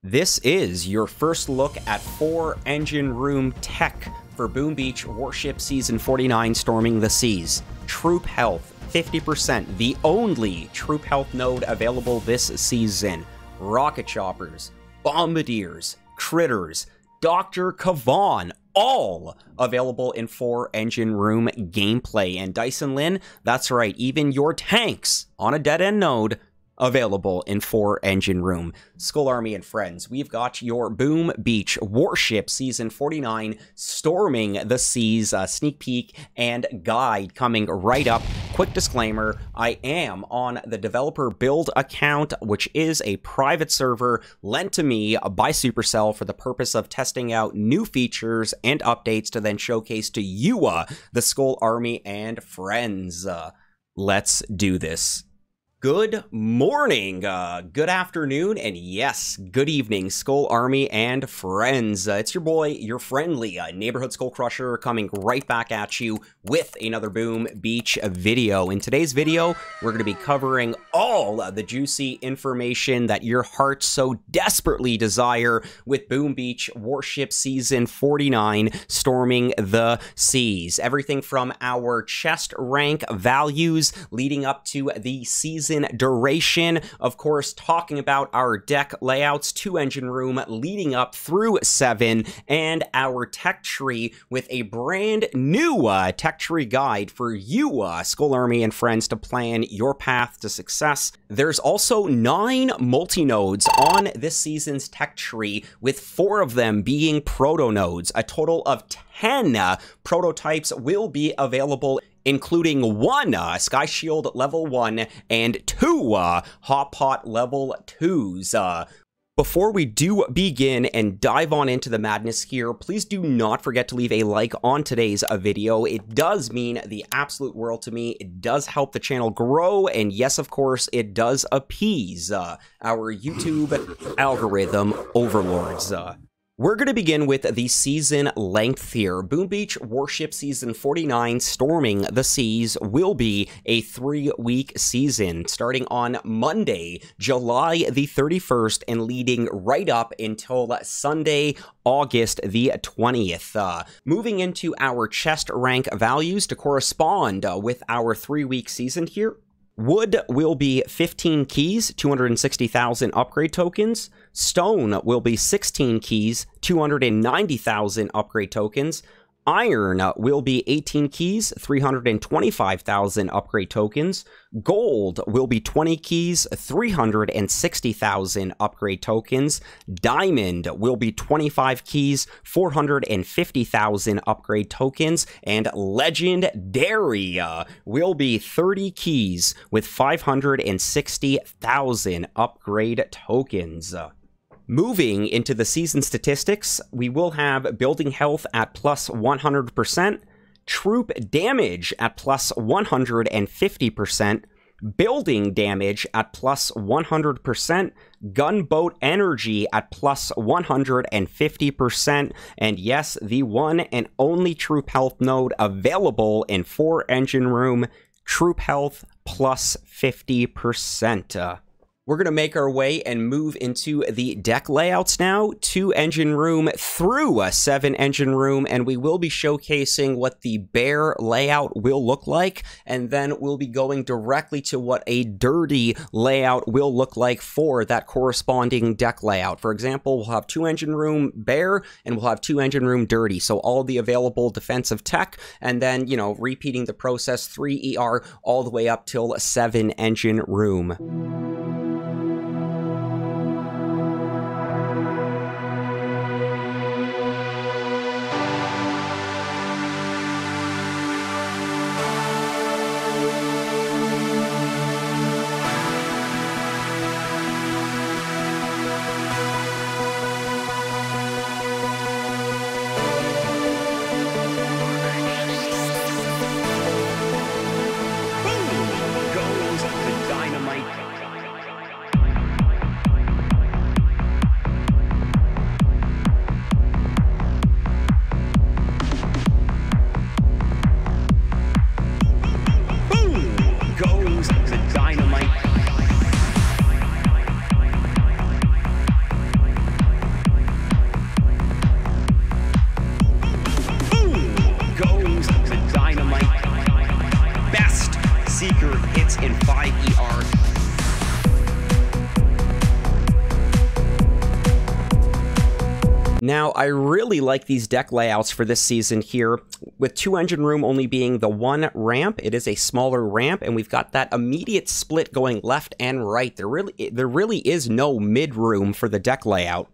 This is your first look at 4 engine room tech for Boom Beach Warship Season 49 Storming the Seas. Troop health, 50%, the only troop health node available this season. Rocket choppers, bombardiers, critters, Dr. Kavan, all available in 4 engine room gameplay. And Dyson Lin, that's right, even your tanks on a dead-end node available in 4 engine room. Skull Army and friends, we've got your Boom Beach Warship Season 49 Storming the Seas sneak peek and guide coming right up. Quick disclaimer, I am on the developer build account, which is a private server lent to me by Supercell for the purpose of testing out new features and updates to then showcase to you, the Skull Army and friends. Let's do this. Good morning, good afternoon, and yes, good evening, Skull Army and friends. It's your boy, your friendly neighborhood SkullCrusher, coming right back at you with another Boom Beach video. In today's video, we're going to be covering all the juicy information that your hearts so desperately desire with Boom Beach Warship Season 49 Storming the Seas. Everything from our chest rank values leading up to the season duration, of course, talking about our deck layouts, 2 engine room leading up through 7, and our tech tree with a brand new tech tree guide for you, Skull Army and friends, to plan your path to success. There's also 9 multi-nodes on this season's tech tree, with 4 of them being proto nodes. A total of 10 prototypes will be available, including 1 Sky Shield level 1 and 2 Hot Pot level 2s. Before we do begin and dive on into the madness here, please do not forget to leave a like on today's video. It does mean the absolute world to me. It does help the channel grow, and yes, of course, it does appease our YouTube algorithm overlords. We're going to begin with the season length here. Boom Beach Warship Season 49 Storming the Seas will be a 3-week season starting on Monday, July the 31st and leading right up until Sunday, August the 20th. Moving into our chest rank values to correspond with our 3-week season here. Wood will be 15 keys, 260,000 upgrade tokens. Stone will be 16 keys, 290,000 upgrade tokens. Iron will be 18 keys, 325,000 upgrade tokens. Gold will be 20 keys, 360,000 upgrade tokens. Diamond will be 25 keys, 450,000 upgrade tokens. And Legendary will be 30 keys with 560,000 upgrade tokens. Moving into the season statistics, we will have building health at plus 100%, troop damage at plus 150%, building damage at plus 100%, gunboat energy at plus 150%, and yes, the one and only troop health node available in 4 engine room, troop health plus 50%. We're going to make our way and move into the deck layouts now, 2 engine room through 7 engine room, and we will be showcasing what the bare layout will look like, and then we'll be going directly to what a dirty layout will look like for that corresponding deck layout. For example, we'll have 2 engine room bare, and we'll have 2 engine room dirty, so all the available defensive tech, and then, you know, repeating the process 3 ER all the way up till 7 engine room. Now, I really like these deck layouts for this season here, with 2 engine room only being the 1 ramp. It is a smaller ramp, and we've got that immediate split going left and right. There really is no mid room for the deck layout.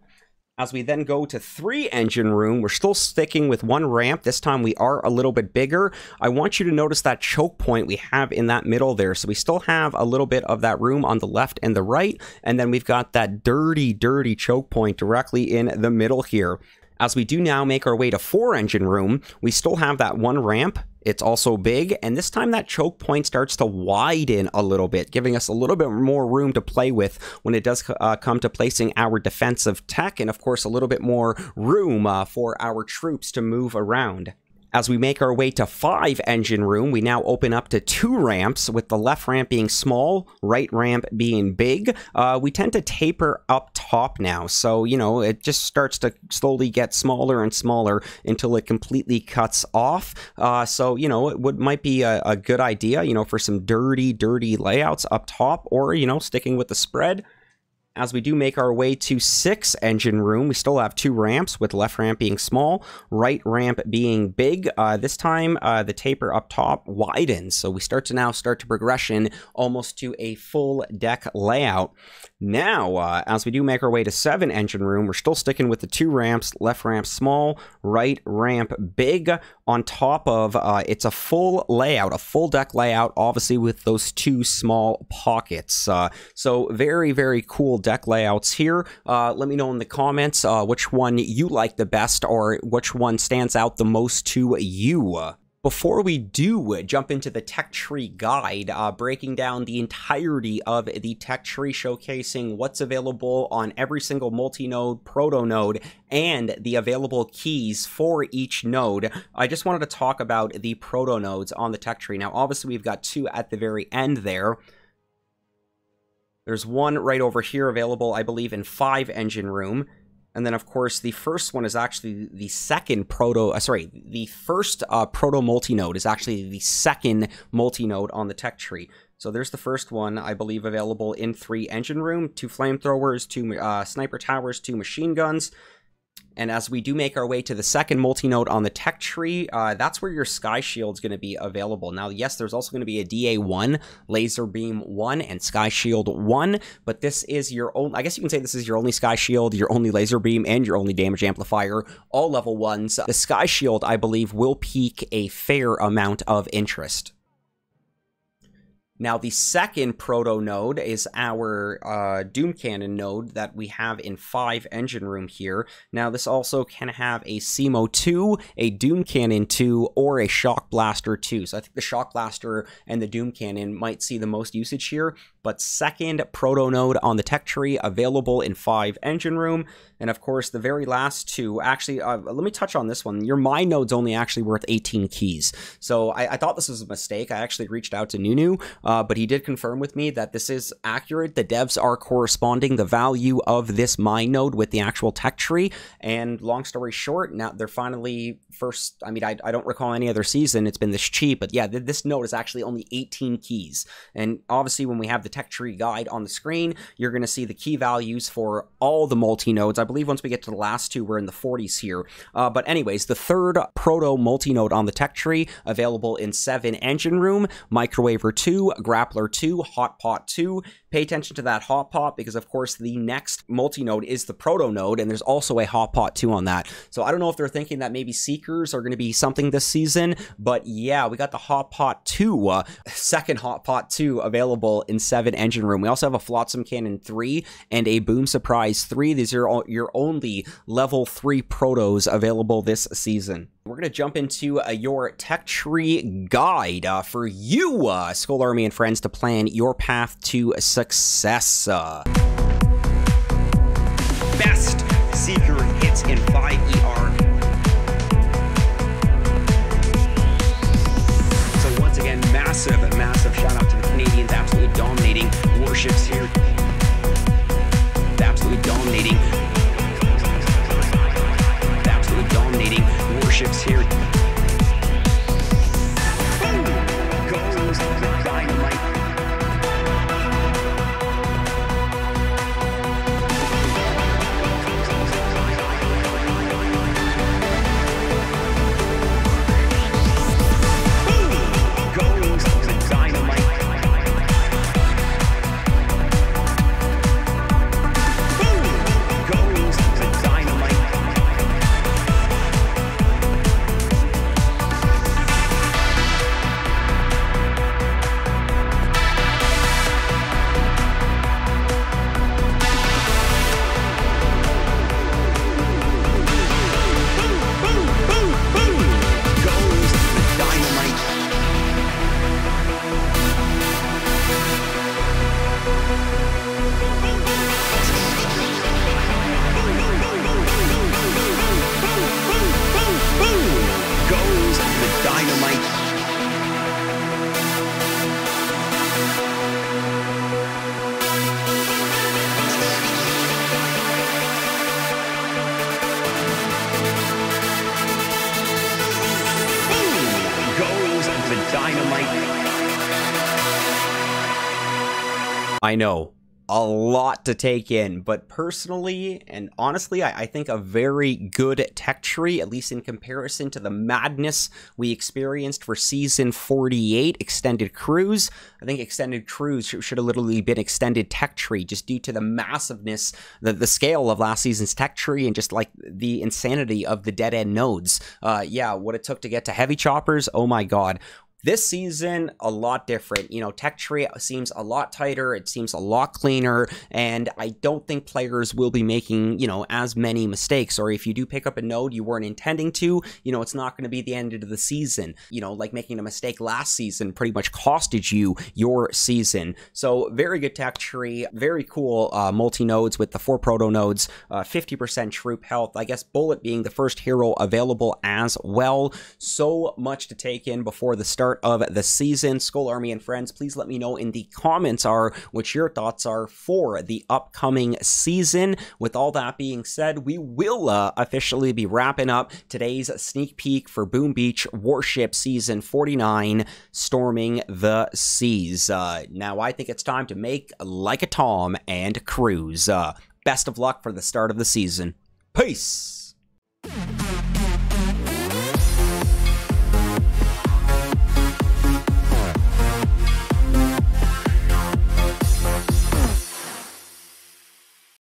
As we then go to 3 engine room, we're still sticking with 1 ramp. This time we are a little bit bigger. I want you to notice that choke point we have in that middle there. So we still have a little bit of that room on the left and the right. And then we've got that dirty, dirty choke point directly in the middle here. As we do now make our way to 4 engine room, we still have that 1 ramp. It's also big, and this time that choke point starts to widen a little bit, giving us a little bit more room to play with when it does come to placing our defensive tech, and of course a little bit more room for our troops to move around. As we make our way to 5 engine room, we now open up to 2 ramps, with the left ramp being small, right ramp being big. We tend to taper up top now, so, you know, it just starts to slowly get smaller and smaller until it completely cuts off. So, you know, it might be a good idea, you know, for some dirty, dirty layouts up top, or, you know, sticking with the spread. As we do make our way to 6 engine room, we still have 2 ramps, with left ramp being small, right ramp being big. This time, the taper up top widens, so we start to progression almost to a full deck layout. Now, as we do make our way to 7 engine room, we're still sticking with the 2 ramps, left ramp small, right ramp big. On top of, it's a full layout, a full deck layout, obviously with those 2 small pockets. So very, very cool deck layouts here. Let me know in the comments which one you like the best, or which one stands out the most to you. Before we do jump into the tech tree guide, breaking down the entirety of the tech tree, showcasing what's available on every single multi-node, proto node, and the available keys for each node, I just wanted to talk about the proto nodes on the tech tree. Now, obviously, we've got 2 at the very end there. There's 1 right over here available, I believe, in 5 engine room. And then, of course, the first one is actually the second the first proto multi-node is actually the second multi-node on the tech tree. So there's the first one, I believe, available in 3 engine room, 2 flamethrowers, 2 sniper towers, 2 machine guns. And as we do make our way to the second multi-node on the tech tree, that's where your Sky Shield's going to be available. Now, yes, there's also going to be a DA1, Laser Beam 1, and Sky Shield 1, but this is your own, I guess you can say this is your only Sky Shield, your only Laser Beam, and your only damage amplifier, all level 1s. The Sky Shield, I believe, will pique a fair amount of interest. Now, the second proto node is our Doom Cannon node that we have in 5 engine room here. Now, this also can have a CMO 2, a Doom Cannon 2, or a Shock Blaster 2. So I think the Shock Blaster and the Doom Cannon might see the most usage here. But second proto node on the tech tree, available in 5 engine room. And of course, the very last 2, actually, let me touch on this one. Your mine node's only actually worth 18 keys. So I thought this was a mistake. I actually reached out to Nunu, but he did confirm with me that this is accurate. The devs are corresponding the value of this mine node with the actual tech tree. And long story short, now they're finally first, I mean, I don't recall any other season it's been this cheap, but yeah, this node is actually only 18 keys. And obviously, when we have the tech tree guide on the screen, you're going to see the key values for all the multi-nodes. I believe once we get to the last 2, we're in the 40s here. But anyways, the third proto multi-node on the tech tree, available in 7 engine room, Microwaver 2, Grappler 2, Hot Pot 2. Pay attention to that Hot Pot, because of course the next multi-node is the proto node, and there's also a Hot Pot 2 on that. So I don't know if they're thinking that maybe Seekers are going to be something this season, but yeah, we got the Hot Pot 2, second Hot Pot 2 available in 7 engine room. We also have a Flotsam Cannon 3 and a Boom Surprise 3. These are your only level 3 protos available this season. We're going to jump into your tech tree guide for you, Skull Army and friends, to plan your path to success. Best Seeker hits in 5ER. So once again, massive shout out to the Canadians, absolutely dominating. Warships here, absolutely dominating. Absolutely dominating. Warships here. Boom! Goes the dynamite. dynamite. I know, a lot to take in, but personally and honestly, I think a very good tech tree, at least in comparison to the madness we experienced for Season 48 Extended Cruise. I think Extended Cruise should have literally been Extended Tech Tree, just due to the massiveness, the scale of last season's tech tree, and just like the insanity of the dead-end nodes. Yeah, what it took to get to heavy choppers, oh my god. This season, a lot different. You know, tech tree seems a lot tighter, it seems a lot cleaner, and I don't think players will be making, you know, as many mistakes. Or if you do pick up a node you weren't intending to, you know, it's not going to be the end of the season. You know, like making a mistake last season pretty much costed you your season. So, very good tech tree, very cool multi-nodes with the 4 proto nodes, 50% troop health, I guess Bullet being the first hero available as well. So much to take in before the start of the season. Skull Army and friends, please let me know in the comments what your thoughts are for the upcoming season. With all that being said, we will officially be wrapping up today's sneak peek for Boom Beach Warship Season 49, Storming the Seas. Now I think it's time to make like a Tom and cruise. Best of luck for the start of the season. Peace!